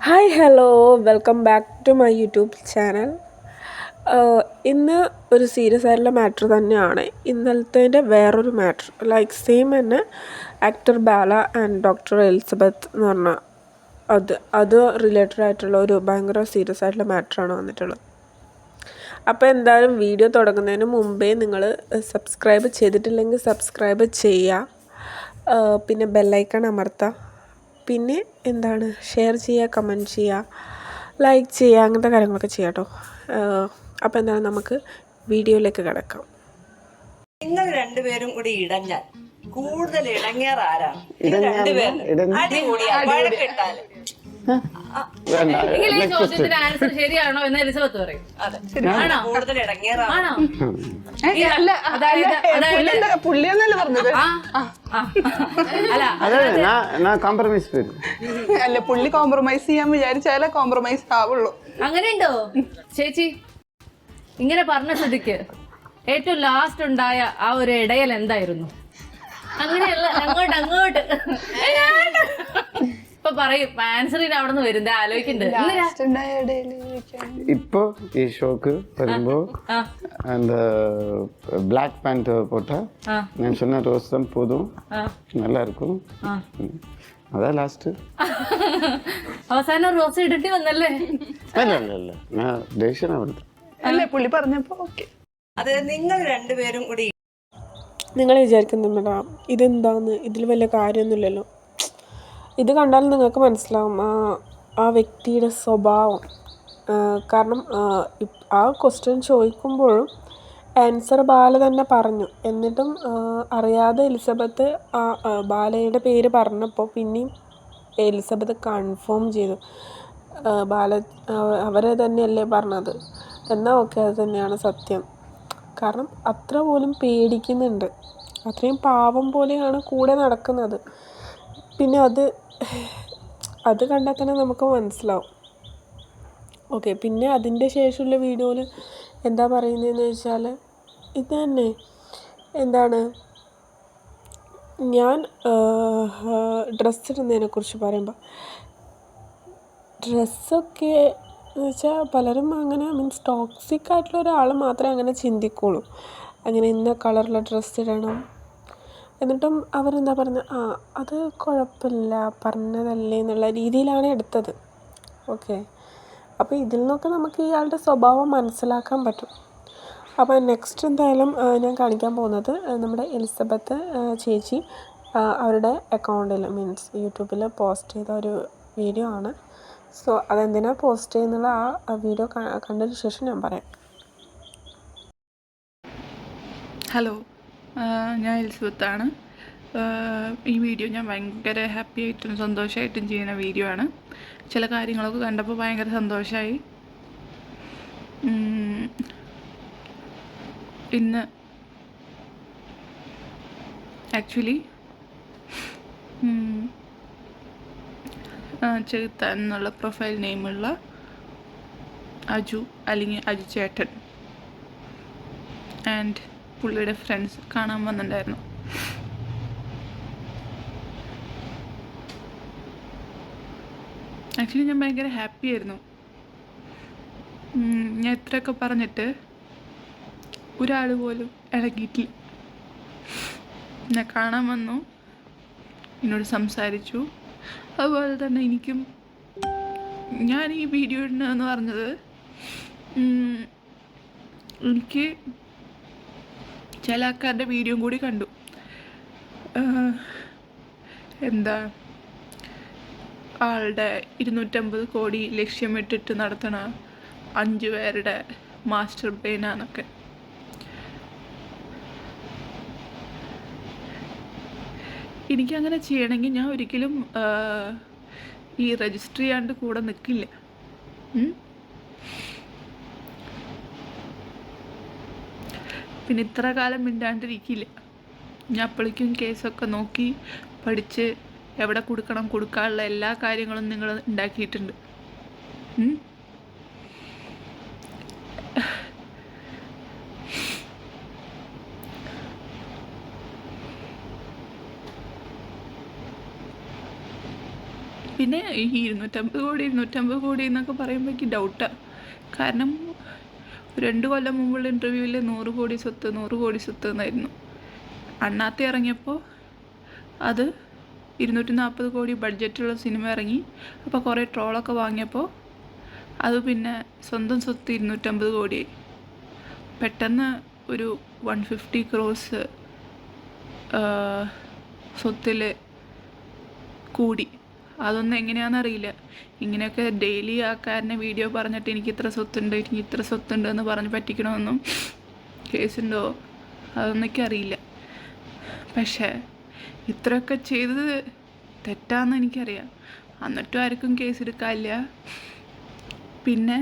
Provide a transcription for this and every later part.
Hi hello welcome back to my YouTube channel. ഇന്ന് ഒരു serious ആയിട്ടുള്ള മാറ്റർ തന്നെയാണ്. ഇന്നലത്തേൻ്റെ വേറൊരു മാറ്റർ ലൈക്ക് സെയിം തന്നെ actor Bala and doctor Elizabeth എന്ന് പറഞ്ഞ അത് റിലേറ്റഡ് ആയിട്ടുള്ള ഒരു ഭയങ്കര സീരിയസ് ആയിട്ടുള്ള മാറ്ററാണ് വന്നിട്ടുള്ളത്. അപ്പോൾ എന്തായാലും വീഡിയോ തുടങ്ങുന്നതിന് മുമ്പേ നിങ്ങൾ സബ്സ്ക്രൈബ് ചെയ്തിട്ടില്ലെങ്കിൽ സബ്സ്ക്രൈബ് ചെയ്യുക, പിന്നെ ബെല്ലൈക്കൺ അമർത്തുക, പിന്നെ എന്താണ് ഷെയർ ചെയ്യുക, കമൻറ്റ് ചെയ്യുക, ലൈക്ക് ചെയ്യുക, അങ്ങനത്തെ കാര്യങ്ങളൊക്കെ ചെയ്യാം കേട്ടോ. അപ്പോൾ എന്താണ് നമുക്ക് വീഡിയോയിലേക്ക് കിടക്കാം. നിങ്ങൾ രണ്ടുപേരും കൂടി ഇടഞ്ഞാൽ കൂടുതൽ ഇടങ്ങേർ ആരാണ്? രണ്ടുപേരും അടികൂടിയാ വഴക്കിട്ടാല് ഈ ചോദ്യത്തിന് ആൻസർ ശരിയാണോ എന്ന് എലിസബത്ത് പറയും. അതെ, കൂടുതൽ ഇടങ്ങേറാണോ? പുള്ളിയൊന്നല്ല പറഞ്ഞത്. അല്ല, പുള്ളി കോംപ്രമൈസ് ചെയ്യാൻ വിചാരിച്ചാലേ കോംപ്രമൈസ് ആവുള്ളൂ. അങ്ങനെയുണ്ടോ ചേച്ചി? ഇങ്ങനെ പറഞ്ഞ സ്ഥിതിക്ക് ഏറ്റവും ലാസ്റ്റ് ഉണ്ടായ ആ ഒരു ഇടയൽ എന്തായിരുന്നു? അങ്ങനെയല്ല, അങ്ങോട്ട് ഇപ്പൊ പറയും ആൻസറിന് അവിടെ നിന്ന് വരുന്നത് ആലോചിക്കുന്നുണ്ട്. இப்போ ഈ ஷோக்கு வரும்போ அந்த பிளாக் பேண்ட் போட்டா நான் சொன்ன ரோஸ் தான் போதும், நல்லா இருக்கும், அதான் லாஸ்ட். അവസാനം റോസ് ഇടേണ്ടി വന്നല്ലേ? അല്ല ഞാൻ ദേഷ്യം അവിടുത്തെ അല്ലേ പുള്ളി പറഞ്ഞപ്പോ ഓക്കെ. അത് നിങ്ങൾ രണ്ടുപേരും കൂടി നിങ്ങൾ വിചാരിക്കുന്നുണ്ടാ ഇതെന്താന്ന്, ഇതിൽ വലിയ കാര്യമൊന്നുമില്ലല്ലോ. ഇത് കണ്ടാൽ നിങ്ങൾക്ക് മനസ്സിലാവും ആ വ്യക്തിയുടെ സ്വഭാവം. കാരണം ആ ക്വസ്റ്റ്യൻ ചോദിക്കുമ്പോഴും ആൻസർ ബാല തന്നെ പറഞ്ഞു. എന്നിട്ടും അറിയാതെ എലിസബത്ത് ബാലയുടെ പേര് പറഞ്ഞപ്പോൾ പിന്നെയും എലിസബത്ത് കൺഫേം ചെയ്തു ബാല അവരെ തന്നെയല്ലേ പറഞ്ഞത്. എന്നാൽ ഓക്കെ, അത് തന്നെയാണ് സത്യം. കാരണം അത്ര പോലും പേടിക്കുന്നുണ്ട്, അത്രയും പാവം പോലെയാണ് കൂടെ നടക്കുന്നത്. പിന്നെ അത് കണ്ടാൽ തന്നെ നമുക്ക് മനസ്സിലാവും. ഓക്കെ, പിന്നെ അതിൻ്റെ ശേഷമുള്ള വീഡിയോയിൽ എന്താ പറയുന്നതെന്ന് വെച്ചാൽ ഇത് തന്നെ എന്താണ്, ഞാൻ ഡ്രസ്സ് ഇടുന്നതിനെക്കുറിച്ച് പറയുമ്പോൾ ഡ്രസ്സൊക്കെ എന്ന് വെച്ചാൽ പലരും അങ്ങനെ മീൻസ് ടോക്സിക് ആയിട്ടുള്ള ഒരാൾ മാത്രമേ അങ്ങനെ ചിന്തിക്കുള്ളൂ. അങ്ങനെ ഇന്ന കളറുള്ള ഡ്രസ്സ് ഇടണം. എന്നിട്ടും അവരെന്താ പറഞ്ഞത്, അത് കുഴപ്പമില്ല, പറഞ്ഞതല്ലേ എന്നുള്ള രീതിയിലാണ് എടുത്തത്. ഓക്കെ, അപ്പോൾ ഇതിൽ നിന്നൊക്കെ നമുക്ക് ഇയാളുടെ സ്വഭാവം മനസ്സിലാക്കാൻ പറ്റും. അപ്പോൾ നെക്സ്റ്റ് എന്തായാലും ഞാൻ കാണിക്കാൻ പോകുന്നത് നമ്മുടെ എലിസബത്ത് ചേച്ചി അവരുടെ അക്കൗണ്ടിൽ മീൻസ് യൂട്യൂബിൽ പോസ്റ്റ് ചെയ്ത ഒരു വീഡിയോ ആണ്. സോ അതെന്തിനാണ് പോസ്റ്റ് ചെയ്യുന്നുള്ള ആ വീഡിയോ കണ്ടതിന് ശേഷം ഞാൻ പറയാം. ഹലോ, ഞാൻ എലിസബത്താണ്. ഈ വീഡിയോ ഞാൻ ഭയങ്കര ഹാപ്പി ആയിട്ടും സന്തോഷമായിട്ടും ചെയ്യുന്ന വീഡിയോ ആണ്. ചില കാര്യങ്ങളൊക്കെ കണ്ടപ്പോൾ ഭയങ്കര സന്തോഷമായി. ഇന്ന് ആക്ച്വലി ചെകുത്താൻ എന്നുള്ള പ്രൊഫൈൽ നെയിമുള്ള അജു അല്ലെങ്കിൽ അജു ചേട്ടൻ ആൻഡ് പുള്ളിയുടെ ഫ്രണ്ട്സ് കാണാൻ വന്നിട്ടുണ്ടായിരുന്നു. ആക്ച്വലി ഞാൻ ഭയങ്കര ഹാപ്പി ആയിരുന്നു. ഞാൻ എത്രയൊക്കെ പറഞ്ഞിട്ട് ഒരാൾ പോലും ഇളകിയിട്ടില്ല. എന്നെ കാണാൻ വന്നു, എന്നോട് സംസാരിച്ചു. അതുപോലെ തന്നെ എനിക്കും ഞാൻ ഈ വീഡിയോ ഇടുന്നതെന്ന് പറഞ്ഞത് എനിക്ക് ചില ആൾക്കാരുടെ വീഡിയോ കൂടി കണ്ടു. എന്താ ആളുടെ 250 കോടി ലക്ഷ്യമിട്ടിട്ട് നടത്തണ 5 പേരുടെ മാസ്റ്റർ പ്ലാനാന്നൊക്കെ. എനിക്കങ്ങനെ ചെയ്യണമെങ്കിൽ ഞാൻ ഒരിക്കലും ഈ രജിസ്റ്റർ ചെയ്യാണ്ട് കൂടെ നിൽക്കില്ല. പിന്നെ ഇത്ര കാലം മിണ്ടാണ്ടിരിക്കില്ല. ഞാൻ അപ്പോഴേക്കും കേസൊക്കെ നോക്കി പഠിച്ച് എവിടെ കൊടുക്കാനുള്ള എല്ലാ കാര്യങ്ങളും നിങ്ങൾ ഉണ്ടാക്കിയിട്ടുണ്ട്. പിന്നെ ഈ 250 കോടി എന്നൊക്കെ പറയുമ്പോൾ എനിക്ക് ഡൗട്ടാണ്. കാരണം 2 കൊല്ലം മുമ്പുള്ള ഇൻ്റർവ്യൂവിൽ 100 കോടി സ്വത്ത് എന്നായിരുന്നു. അണ്ണാത്തെ ഇറങ്ങിയപ്പോൾ അത് 240 കോടി ബഡ്ജറ്റുള്ള സിനിമ ഇറങ്ങി. അപ്പോൾ കുറേ ട്രോളൊക്കെ വാങ്ങിയപ്പോൾ അത് പിന്നെ സ്വന്തം സ്വത്ത് 250 കോടിയായി. പെട്ടെന്ന് ഒരു 150 crores സ്വത്തിൽ കൂടി. അതൊന്നും എങ്ങനെയാണെന്നറിയില്ല. ഇങ്ങനെയൊക്കെ ഡെയിലി ആൾക്കാരനെ വീഡിയോ പറഞ്ഞിട്ട് എനിക്ക് ഇത്ര സ്വത്തുണ്ട് എന്ന് പറഞ്ഞ് പറ്റിക്കണമെന്നും കേസുണ്ടോ അതൊന്നും എനിക്കറിയില്ല. പക്ഷേ ഇത്രയൊക്കെ ചെയ്തത് തെറ്റാന്ന് എനിക്കറിയാം. എന്നിട്ടും ആർക്കും കേസെടുക്കാനില്ല. പിന്നെ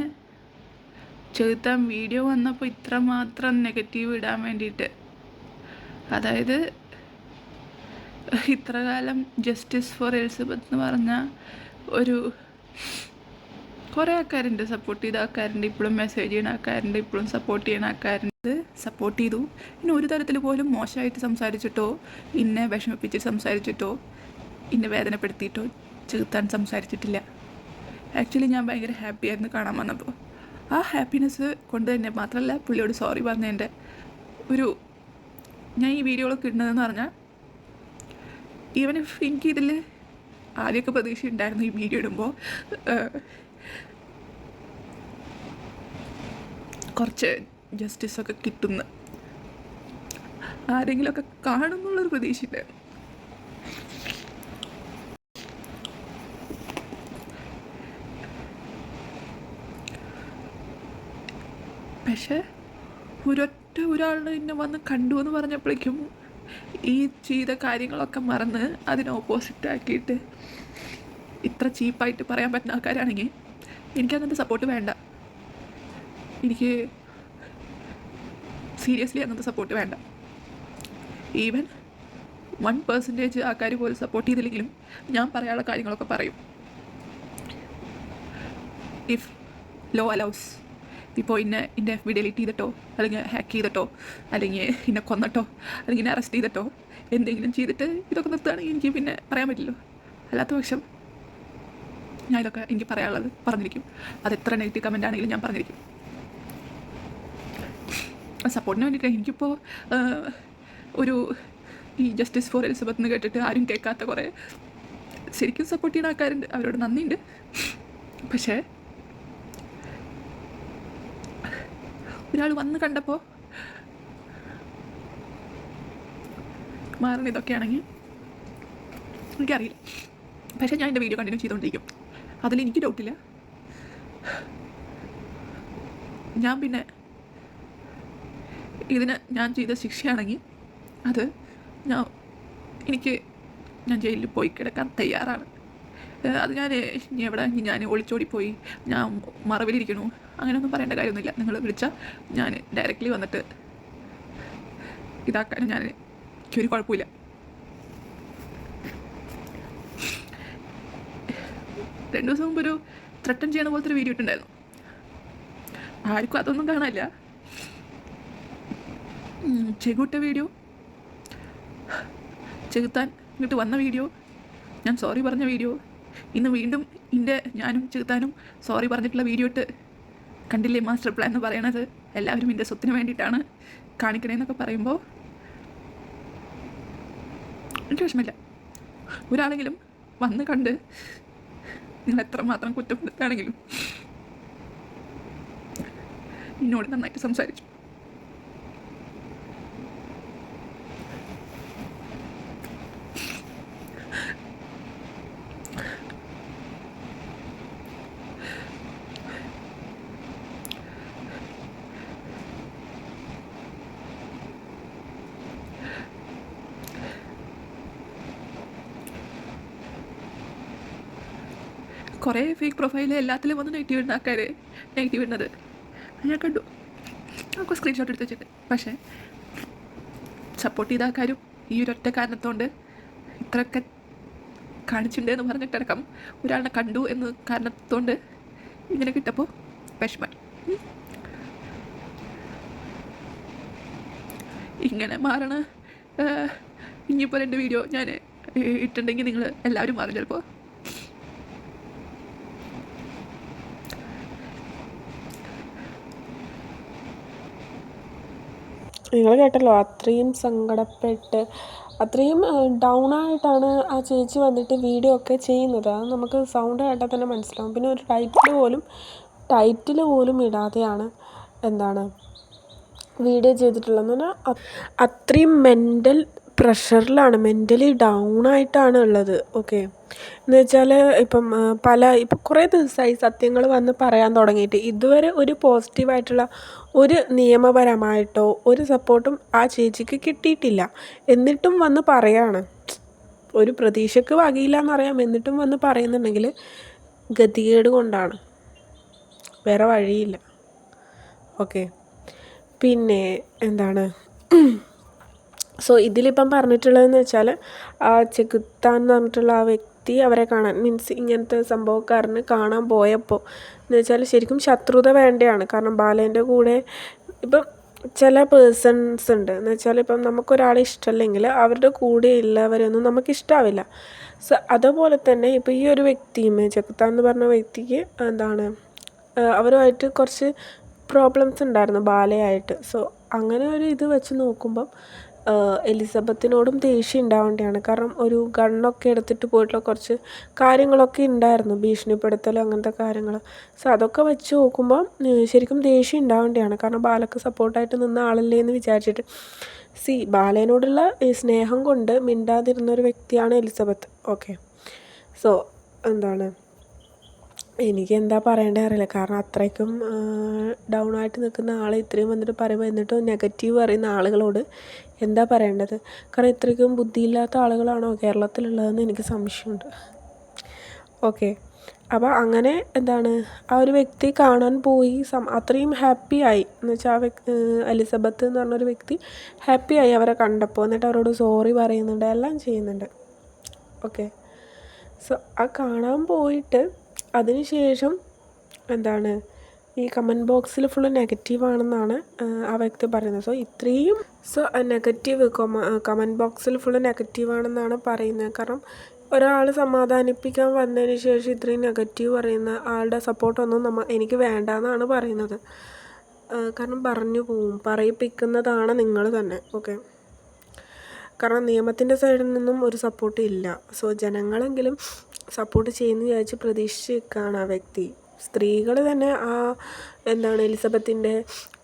ചെറുത്താൻ വീഡിയോ വന്നപ്പോൾ ഇത്രമാത്രം നെഗറ്റീവ് ഇടാൻ വേണ്ടിയിട്ട്, അതായത് ഇത്ര കാലം ജസ്റ്റിസ് ഫോർ എലിസബത്ത് എന്ന് പറഞ്ഞ ഒരു കുറേ ആൾക്കാരുണ്ട്, സപ്പോർട്ട് ചെയ്ത ആൾക്കാരുണ്ട്, ഇപ്പോഴും മെസ്സേജ് ചെയ്യുന്ന ആൾക്കാരുണ്ട്, ഇപ്പോഴും സപ്പോർട്ട് ചെയ്യുന്ന ആൾക്കാരുണ്ട്. സപ്പോർട്ട് ചെയ്തു. ഇനി ഒരു തരത്തിൽ പോലും മോശമായിട്ട് സംസാരിച്ചിട്ടോ ഇന്നെ വിഷമിപ്പിച്ച് സംസാരിച്ചിട്ടോ ഇന്നെ വേദനപ്പെടുത്തിയിട്ടോ ചെറുത്താൻ സംസാരിച്ചിട്ടില്ല. ആക്ച്വലി ഞാൻ ഭയങ്കര ഹാപ്പിയായിരുന്നു കാണാൻ വന്നപ്പോൾ. ആ ഹാപ്പിനെസ് കൊണ്ട് തന്നെ മാത്രമല്ല പുള്ളിയോട് സോറി പറഞ്ഞതിൻ്റെ ഞാൻ ഈ വീഡിയോകളൊക്കെ ഇടുന്നതെന്ന് പറഞ്ഞാൽ ഈവൻ ഇഫ് എനിക്കിതിൽ ആദ്യമൊക്കെ പ്രതീക്ഷ ഉണ്ടായിരുന്നു ഈ വീഡിയോ ഇടുമ്പോൾ കുറച്ച് ജസ്റ്റിസൊക്കെ കിട്ടുന്ന ആരെങ്കിലുമൊക്കെ കാണുന്നുള്ളൊരു പ്രതീക്ഷ ഉണ്ടായിരുന്നു. പക്ഷേ ഒരാളുടെ എന്നെ വന്ന് കണ്ടു എന്ന് പറഞ്ഞപ്പോഴേക്കും ഈ ചെയ്ത കാര്യങ്ങളൊക്കെ മറന്ന് അതിന് ഓപ്പോസിറ്റ് ആക്കിയിട്ട് ഇത്ര ചീപ്പായിട്ട് പറയാൻ പറ്റുന്ന ആൾക്കാരാണെങ്കിൽ എനിക്കങ്ങനത്തെ സപ്പോർട്ട് വേണ്ട. എനിക്ക് സീരിയസ്ലി അങ്ങനത്തെ സപ്പോർട്ട് വേണ്ട. ഈവൻ 1% ആൾക്കാർ പോലും സപ്പോർട്ട് ചെയ്തില്ലെങ്കിലും ഞാൻ പറയാനുള്ള കാര്യങ്ങളൊക്കെ പറയും. ഇഫ് ലോ അലൗസ്, ഇപ്പോൾ എൻ്റെ FB ഡിലീറ്റ് ചെയ്തിട്ടോ അല്ലെങ്കിൽ ഹാക്ക് ചെയ്തിട്ടോ അല്ലെങ്കിൽ എന്നെ കൊന്നിട്ടോ അല്ലെങ്കിൽ എന്നെ അറസ്റ്റ് ചെയ്തിട്ടോ എന്തെങ്കിലും ചെയ്തിട്ട് ഇതൊക്കെ നിർത്തുകയാണെങ്കിൽ എനിക്ക് പിന്നെ പറയാൻ പറ്റില്ലോ. അല്ലാത്ത പക്ഷം ഞാൻ ഇതൊക്കെ എനിക്ക് പറയാനുള്ളത് പറഞ്ഞിരിക്കും. അത് എത്ര നെഗറ്റീവ് കമൻ്റ് ആണെങ്കിലും ഞാൻ പറഞ്ഞിരിക്കും. സപ്പോർട്ടിന് വേണ്ടിയിട്ട് എനിക്കിപ്പോൾ ഈ ജസ്റ്റിസ് ഫോർ എലിസബത്ത് എന്ന് കേട്ടിട്ട് ആരും കേൾക്കാത്ത കുറേ ശരിക്കും സപ്പോർട്ട് ചെയ്യുന്ന ആൾക്കാരുണ്ട്. അവരോട് നന്ദിയുണ്ട്. പക്ഷേ ഒരാൾ വന്ന് കണ്ടപ്പോൾ മാറുന്ന ഇതൊക്കെയാണെങ്കിൽ എനിക്കറിയില്ല. പക്ഷേ ഞാൻ എൻ്റെ വീഡിയോ കണ്ടിന്യൂ ചെയ്തുകൊണ്ടിരിക്കും. അതിലെനിക്ക് ഡൗട്ടില്ല. ഞാൻ പിന്നെ ഇതിന് ഞാൻ ചെയ്ത ശിക്ഷയാണെങ്കിൽ അത് ഞാൻ ജയിലിൽ പോയി കിടക്കാൻ തയ്യാറാണ്. അത് ഞാൻ ഒളിച്ചോടിപ്പോയി, ഞാൻ മറവിലിരിക്കണു, അങ്ങനെയൊന്നും പറയേണ്ട കാര്യമൊന്നുമില്ല. നിങ്ങൾ വിളിച്ചാൽ ഞാൻ ഡയറക്റ്റ്ലി വന്നിട്ട് ഇതാക്കാനും എനിക്കൊരു കുഴപ്പമില്ല. രണ്ട് ദിവസം മുമ്പ് ഒരു ത്രട്ടൻ ചെയ്യണ പോലത്തെ ഒരു വീഡിയോ ഇട്ടുണ്ടായിരുന്നു. ആർക്കും അതൊന്നും കാണാനില്ല. ചെകുട്ട വീഡിയോ, ചെകുത്താൻ ഇങ്ങോട്ട് വന്ന വീഡിയോ, ഞാൻ സോറി പറഞ്ഞ വീഡിയോ, ഇന്ന് വീണ്ടും ഞാനും ചെകുത്താനും സോറി പറഞ്ഞിട്ടുള്ള വീഡിയോ ഇട്ട് കണ്ടില്ലേ മാസ്റ്റർ പ്ലാൻ എന്ന് പറയണത് എല്ലാവരും എൻ്റെ സ്വത്തിന് വേണ്ടിയിട്ടാണ് കാണിക്കണേന്നൊക്കെ പറയുമ്പോൾ എനിക്ക് വിഷമില്ല. ഒരാളെങ്കിലും വന്ന് കണ്ട് നിങ്ങൾ എത്രമാത്രം കുറ്റപ്പെടുത്തുകയാണെങ്കിലും എന്നോട് നന്നായിട്ട് സംസാരിച്ചു. കുറേ ഫേക്ക് പ്രൊഫൈൽ എല്ലാത്തിലും വന്ന് നെഗറ്റീവ് ഇടുന്ന ആൾക്കാർ നെഗറ്റീവ് ഇടുന്നത് ഞാൻ കണ്ടു. നമുക്ക് സ്ക്രീൻഷോട്ട് എടുത്ത് വെച്ചിട്ട്. പക്ഷേ സപ്പോർട്ട് ചെയ്ത ആൾക്കാരും ഈ ഒരൊറ്റ കാരണത്തോണ്ട് ഇത്രയൊക്കെ കാണിച്ചിട്ടുണ്ട് എന്ന് പറഞ്ഞിട്ടടക്കം ഒരാളെ കണ്ടു എന്ന് കാരണത്തോണ്ട് ഇങ്ങനെ കിട്ടപ്പോൾ വിഷമം. ഇങ്ങനെ മാറണ ഇനിയിപ്പോൾ 2 വീഡിയോ ഞാൻ ഇട്ടുണ്ടെങ്കിൽ നിങ്ങൾ എല്ലാവരും മാറും ചിലപ്പോൾ. നിങ്ങൾ കേട്ടല്ലോ, അത്രയും സങ്കടപ്പെട്ട് അത്രയും ഡൗൺ ആയിട്ടാണ് ആ ചേച്ചി വന്നിട്ട് വീഡിയോ ഒക്കെ ചെയ്യുന്നത്. അത് നമുക്ക് സൗണ്ട് കേട്ടാൽ തന്നെ മനസ്സിലാവും. പിന്നെ ഒരു ടൈറ്റിൽ പോലും ഇടാതെയാണ് എന്താണ് വീഡിയോ ചെയ്തിട്ടുള്ളതെന്ന് പറഞ്ഞാൽ അത്രയും മെൻ്റൽ പ്രഷറിലാണ്, മെൻ്റലി ഡൗൺ ആയിട്ടാണ് ഉള്ളത്. ഓക്കെ, എന്ന് വെച്ചാൽ ഇപ്പം കുറേ ദിവസമായി സത്യങ്ങൾ വന്ന് പറയാൻ തുടങ്ങിയിട്ട് ഇതുവരെ ഒരു പോസിറ്റീവായിട്ടുള്ള ഒരു നിയമപരമായിട്ടോ ഒരു സപ്പോർട്ടും ആ ചേച്ചിക്ക് കിട്ടിയിട്ടില്ല. എന്നിട്ടും വന്ന് പറയാണ്, ഒരു പ്രതീക്ഷയ്ക്ക് വകയില്ല എന്നറിയാം, എന്നിട്ടും വന്ന് പറയുന്നുണ്ടെങ്കിൽ ഗതികേട് കൊണ്ടാണ്, വേറെ വഴിയില്ല. ഓക്കെ, പിന്നെ എന്താണ് സോ ഇതിലിപ്പം പറഞ്ഞിട്ടുള്ളതെന്ന് വെച്ചാൽ ആ ചെകുത്താൻ എന്ന് പറഞ്ഞിട്ടുള്ള ആ വ്യക്തി അവരെ കാണാൻ മീൻസ് ഇങ്ങനത്തെ സംഭവക്കാരന് കാണാൻ പോയപ്പോൾ എന്ന് വെച്ചാൽ ശരിക്കും ശത്രുത വേണ്ടയാണ്. കാരണം ബാലേൻ്റെ കൂടെ ഇപ്പം ചില പേഴ്സൺസ് ഉണ്ട് എന്ന് വെച്ചാൽ ഇപ്പം നമുക്കൊരാളെ ഇഷ്ടമല്ലെങ്കിൽ അവരുടെ കൂടെ ഉള്ളവരൊന്നും നമുക്കിഷ്ടാവില്ല. സോ അതുപോലെ തന്നെ ഇപ്പോൾ ഈ ഒരു വ്യക്തിയും ചെകുത്താൻ എന്ന് പറഞ്ഞ വ്യക്തിക്ക് എന്താണ് അവരുമായിട്ട് കുറച്ച് പ്രോബ്ലംസ് ഉണ്ടായിരുന്നു ബാലയായിട്ട്. സോ അങ്ങനെ ഒരു ഇത് വെച്ച് നോക്കുമ്പം എലിസബത്തിനോടും ദേഷ്യം ഉണ്ടാവേണ്ടതാണ്. കാരണം ഒരു ഗണ്ണൊക്കെ എടുത്തിട്ട് പോയിട്ടുള്ള കുറച്ച് കാര്യങ്ങളൊക്കെ ഉണ്ടായിരുന്നു, ഭീഷണിപ്പെടുത്തൽ അങ്ങനത്തെ കാര്യങ്ങൾ. സോ അതൊക്കെ വെച്ച് നോക്കുമ്പോൾ ശരിക്കും ദേഷ്യം ഉണ്ടാവേണ്ടതാണ്. കാരണം ബാലക്ക് സപ്പോർട്ടായിട്ട് നിന്ന ആളല്ലേ എന്ന് വിചാരിച്ചിട്ട് ബാലേനോടുള്ള സ്നേഹം കൊണ്ട് മിണ്ടാതിരുന്ന ഒരു വ്യക്തിയാണ് എലിസബത്ത്. ഓക്കെ, സോ എന്താണ് എനിക്ക് എന്താ പറയേണ്ടത് അറിയില്ല. കാരണം അത്രയ്ക്കും ഡൗൺ ആയിട്ട് നിൽക്കുന്ന ആൾ ഇത്രയും വന്നിട്ട് പറയുമ്പോൾ എന്നിട്ടും നെഗറ്റീവ് പറയുന്ന ആളുകളോട് എന്താ പറയേണ്ടത്? കാരണം ഇത്രയ്ക്കും ബുദ്ധിയില്ലാത്ത ആളുകളാണോ കേരളത്തിലുള്ളതെന്ന് എനിക്ക് സംശയമുണ്ട്. ഓക്കെ, അപ്പോൾ അങ്ങനെ എന്താണ് ആ ഒരു വ്യക്തി കാണാൻ പോയി അത്രയും ഹാപ്പിയായി എന്ന് വെച്ചാൽ എലിസബത്ത് എന്ന് പറഞ്ഞൊരു വ്യക്തി ഹാപ്പിയായി അവരെ കണ്ടപ്പോൾ. എന്നിട്ട് അവരോട് സോറി പറയുന്നുണ്ട്, എല്ലാം ചെയ്യുന്നുണ്ട്. ഓക്കെ, സോ ആ കാണാൻ പോയിട്ട് അതിനുശേഷം എന്താണ് ഈ കമൻറ്റ് ബോക്സിൽ ഫുള്ള് നെഗറ്റീവാണെന്നാണ് ആ വ്യക്തി പറയുന്നത്. നെഗറ്റീവ് കമൻറ്റ് ബോക്സിൽ ഫുള്ള് നെഗറ്റീവാണെന്നാണ് പറയുന്നത്. കാരണം ഒരാൾ സമാധാനിപ്പിക്കാൻ വന്നതിന് ശേഷം ഇത്രയും നെഗറ്റീവ് പറയുന്ന ആളുടെ സപ്പോർട്ടൊന്നും എനിക്ക് വേണ്ടാന്നാണ് പറയുന്നത്. കാരണം പറഞ്ഞു പോവും, പറയിപ്പിക്കുന്നതാണ് നിങ്ങൾ തന്നെ. ഓക്കെ, കാരണം നിയമത്തിൻ്റെ സൈഡിൽ നിന്നും ഒരു സപ്പോർട്ട് ഇല്ല. സോ ജനങ്ങളെങ്കിലും സപ്പോർട്ട് ചെയ്യുമെന്ന് വിചാരിച്ച് പ്രതീക്ഷിച്ച് നിൽക്കുകയാണ് ആ വ്യക്തി. സ്ത്രീകൾ തന്നെ എന്താണ് എലിസബത്തിൻ്റെ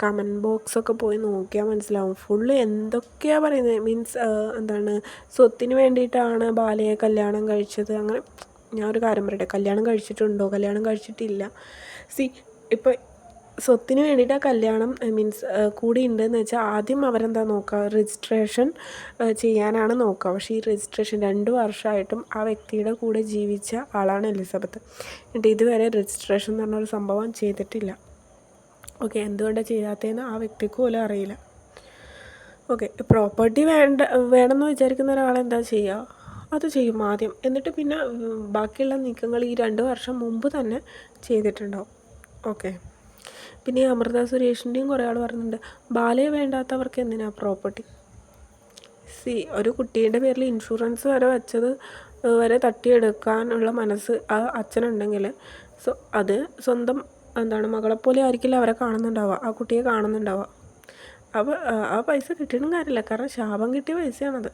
കമൻറ്റ് ബോക്സൊക്കെ പോയി നോക്കിയാൽ മനസ്സിലാവും. ഫുള്ള് എന്തൊക്കെയാണ് പറയുന്നത്. മീൻസ് എന്താണ് സ്വത്തിന് വേണ്ടിയിട്ടാണ് ബാലയെ കല്യാണം കഴിച്ചത്. അങ്ങനെ ഞാൻ ഒരു കാര്യം പറയട്ടെ, കല്യാണം കഴിച്ചിട്ടുണ്ടോ? കല്യാണം കഴിച്ചിട്ടില്ല. ഇപ്പോൾ സ്വത്തിന് വേണ്ടിയിട്ട് കല്യാണം മീൻസ് കൂടി ഉണ്ടെന്ന് വെച്ചാൽ ആദ്യം അവരെന്താ നോക്കുക, രജിസ്ട്രേഷൻ ചെയ്യാനാണ് നോക്കുക. പക്ഷേ ഈ രജിസ്ട്രേഷൻ 2 വർഷമായിട്ടും ആ വ്യക്തിയുടെ കൂടെ ജീവിച്ച ആളാണ് എലിസബത്ത്. എന്നിട്ട് ഇതുവരെ രജിസ്ട്രേഷൻ എന്ന് പറഞ്ഞൊരു സംഭവം ചെയ്തിട്ടില്ല. ഓക്കെ, എന്തുകൊണ്ടാണ് ചെയ്യാത്തതെന്ന് ആ വ്യക്തിക്ക് പോലും അറിയില്ല. ഓക്കെ, പ്രോപ്പർട്ടി വേണമെന്ന് വിചാരിക്കുന്ന ഒരാളെന്താ ചെയ്യുക, അത് ചെയ്യും ആദ്യം. എന്നിട്ട് പിന്നെ ബാക്കിയുള്ള നീക്കങ്ങൾ ഈ 2 വർഷം മുമ്പ് തന്നെ ചെയ്തിട്ടുണ്ടാവും. ഓക്കെ, പിന്നെ ഈ അമൃത സുരേഷിൻ്റെയും കുറേ ആൾ പറയുന്നുണ്ട് ബാലയെ വേണ്ടാത്തവർക്ക് എന്തിനാ പ്രോപ്പർട്ടി. ഒരു കുട്ടീൻ്റെ പേരിൽ ഇൻഷുറൻസ് വരെ വെച്ചത് വരെ തട്ടിയെടുക്കാനുള്ള മനസ്സ് ആ അച്ഛനുണ്ടെങ്കിൽ സോ അത് സ്വന്തം എന്താണ് മകളെപ്പോലെ ആയിരിക്കില്ല അവരെ കാണുന്നുണ്ടാവുക, ആ കുട്ടിയെ കാണുന്നുണ്ടാവുക. അപ്പോൾ ആ പൈസ കിട്ടിയിട്ടും കാര്യമില്ല, കാരണം ശാപം കിട്ടിയ പൈസയാണത്.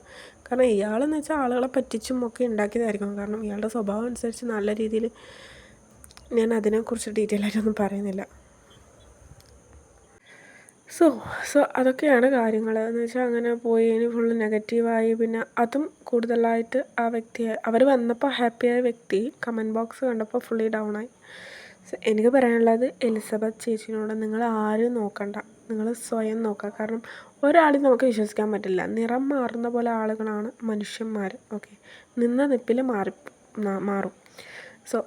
കാരണം ഇയാളെന്ന് വെച്ചാൽ ആളുകളെ പറ്റിച്ചും ഒക്കെ ഉണ്ടാക്കിയതായിരിക്കും. കാരണം ഇയാളുടെ സ്വഭാവം അനുസരിച്ച് നല്ല രീതിയിൽ ഞാൻ അതിനെക്കുറിച്ച് ഡീറ്റെയിൽ ആയിട്ടൊന്നും പറയുന്നില്ല. സോ അതൊക്കെയാണ് കാര്യങ്ങൾ എന്ന് വെച്ചാൽ അങ്ങനെ പോയി ഇനി ഫുള്ള് നെഗറ്റീവായി. പിന്നെ അതും കൂടുതലായിട്ട് ആ വ്യക്തിയെ അവർ വന്നപ്പോൾ ഹാപ്പിയായ വ്യക്തി കമൻറ്റ് ബോക്സ് കണ്ടപ്പോൾ ഫുള്ളി ഡൗണായി. സോ എനിക്ക് പറയാനുള്ളത് എലിസബത്ത് ചേച്ചിനോട് നിങ്ങൾ ആരും നോക്കണ്ട, നിങ്ങൾ സ്വയം നോക്കുക. കാരണം ഒരാളെയും നമുക്ക് വിശ്വസിക്കാൻ പറ്റില്ല. നിറം മാറുന്ന പോലെ ആളുകളാണ് മനുഷ്യന്മാർ. ഓക്കെ, നിന്ന നിപ്പിൽ മാറും. സോ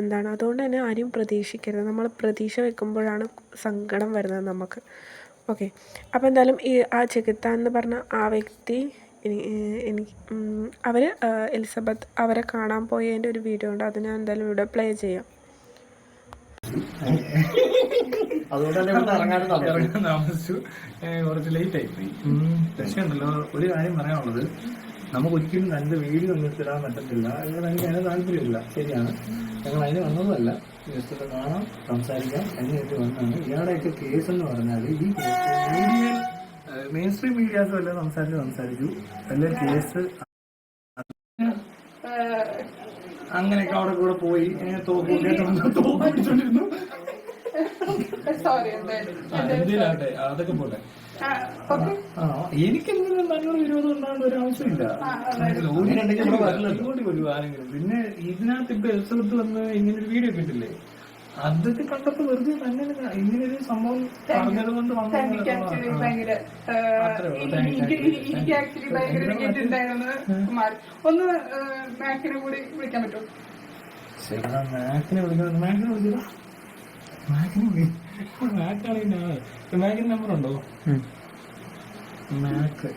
എന്താണ് അതുകൊണ്ട് തന്നെ ആരും പ്രതീക്ഷിക്കരുത്. നമ്മൾ പ്രതീക്ഷ വെക്കുമ്പോഴാണ് സങ്കടം വരുന്നത് നമുക്ക്. ഓക്കെ, അപ്പോൾ എന്തായാലും ഈ ആ ചെകുത്താൻ എന്ന് പറഞ്ഞ ആ വ്യക്തി അവർ എലിസബത്ത് അവരെ കാണാൻ പോയതിൻ്റെ ഒരു വീഡിയോ ഉണ്ട്, അത് ഞാൻ എന്തായാലും ഇവിടെ പ്ലേ ചെയ്യാം. അതുകൊണ്ട് തന്നെ ഇവിടെ ഇറങ്ങാൻ താമസിച്ചു, കുറച്ച് ലേറ്റ് ആയിപ്പോയി. പക്ഷേ ഉണ്ടല്ലോ ഒരു കാര്യം പറയാനുള്ളത്, നമുക്ക് ഒരിക്കലും രണ്ട് വീഡിയോ ഒന്നും ഇടാൻ പറ്റത്തില്ല. ഇവിടെ എനിക്ക് അതിന് താല്പര്യമില്ല, ശരിയാണ്. ഞങ്ങൾ അതിന് വന്നതല്ല, ജസ്റ്റ് ഒന്ന് കാണാം, സംസാരിക്കാം എന്നിട്ട് വന്നാണ്. ഇയാളുടെയൊക്കെ കേസ് എന്ന് പറഞ്ഞാൽ ഈ കേസ് മീഡിയയിൽ മെയിൻ സ്ട്രീം മീഡിയാസും എല്ലാം സംസാരിച്ചു എല്ലാം കേസ് അങ്ങനെയൊക്കെ അവിടെ കൂടെ പോയി തോക്ക് പിടിച്ചോണ്ടിരുന്നു. എന്തിനാട്ടെ അതൊക്കെ പോട്ടെ. എനിക്കെന്തെങ്കിലും നല്ലൊരു വിരോധം ഉണ്ടാകേണ്ട ഒരു ആവശ്യമില്ല. ഇങ്ങോട്ട് വരും ആരെങ്കിലും. പിന്നെ ഇതിനകത്ത് ഇപ്പൊ എലിസബത്ത് വന്ന് ഇങ്ങനൊരു വീഡിയോ കിട്ടില്ലേ, അതൊക്കെ കണ്ടപ്പോ വെറുതെ തന്നെ ഇങ്ങനൊരു സംഭവം പറഞ്ഞത് കൊണ്ട് മാക്കിനെ വിളിക്കാൻ മാക്കിന് നമ്പർ ഉണ്ടോ? മാക്കിന്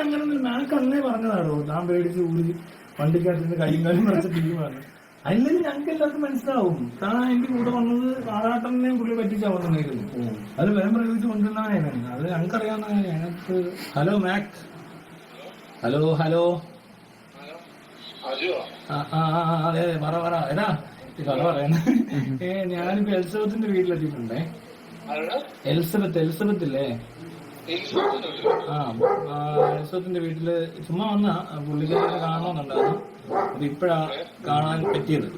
അങ്ങനെ മാക്ക് അന്നേ പറഞ്ഞതാണോ, ഞാൻ പേടിച്ച് ഊരി വണ്ടിക്കകത്ത് കൈയും കാലും മറിച്ച ടീം പറഞ്ഞു. അല്ലെങ്കിൽ ഞങ്ങൾക്ക് എല്ലാവർക്കും മനസ്സിലാവും കാരണം എന്റെ കൂടെ വന്നത് ആറാട്ടനെയും പുള്ളി പറ്റിച്ചാ വന്നിരുന്നു. അത് വേറെ പ്രയോഗിച്ച് കൊണ്ടുവന്നാണ്, അത് ഞങ്ങൾക്കറിയാവുന്ന ഞങ്ങൾക്ക്. Hello Mac, hello hello. അതെ പറ എടാ കഥ പറയാൻ. ഞാനിപ്പോ എലിസബത്തിന്റെ വീട്ടിലെത്തിയിട്ടുണ്ടേ. എലിസബത്ത് ഇല്ലേ? എലിസബത്തിന്റെ വീട്ടില് ചുമ്മാ വന്നാ പുള്ളിക്കാരെ കാണണമെന്നുണ്ടായിരുന്നു. അത് ഇപ്പഴാ കാണാൻ പറ്റിയത്.